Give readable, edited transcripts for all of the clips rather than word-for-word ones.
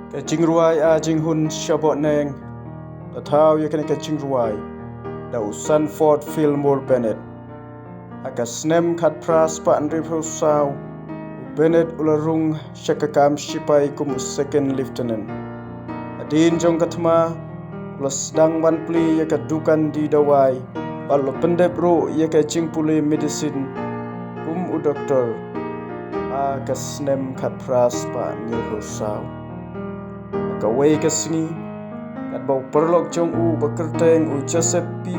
Ke Jingrwai a Jinghun Sha Byneng, the thaw yakane ke Jingrwai, da Sanford Fillmore Bennett, haka snem katpras pa andripo saw, Bennett ula rung shakakam shipai kum second lieutenant. Hadien jongka thma, ula sdang plie yaka dukan di dawai, palo pyndep yaka jingpule medicine, kum u doktor, haka snem katpras pa andripo saw. Kawei ke sngi, katba paralok jong kyrteng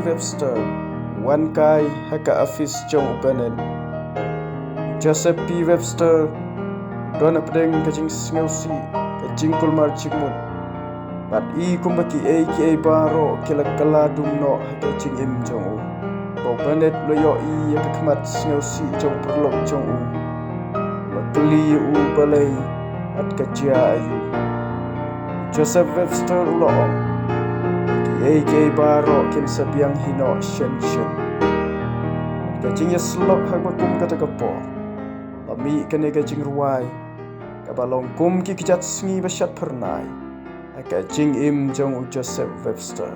Webster, kai haka office jong Benneth. Webster, hapdeng ke Jingsdang ke jingpule jingmut. Bat kumbaki ki baro kala dumno haka jingim jong. Bau Benneth loyo yaka kmat jong paralok jong Makli balai at kajia ayu. Webster ulang ki baro kin sabiang hino shen kajingnya slok hak bakum kata kapo lami kene ka Jingrwai kabalong kum ki kijat sngi basyat pernai haka jingim jong Webster.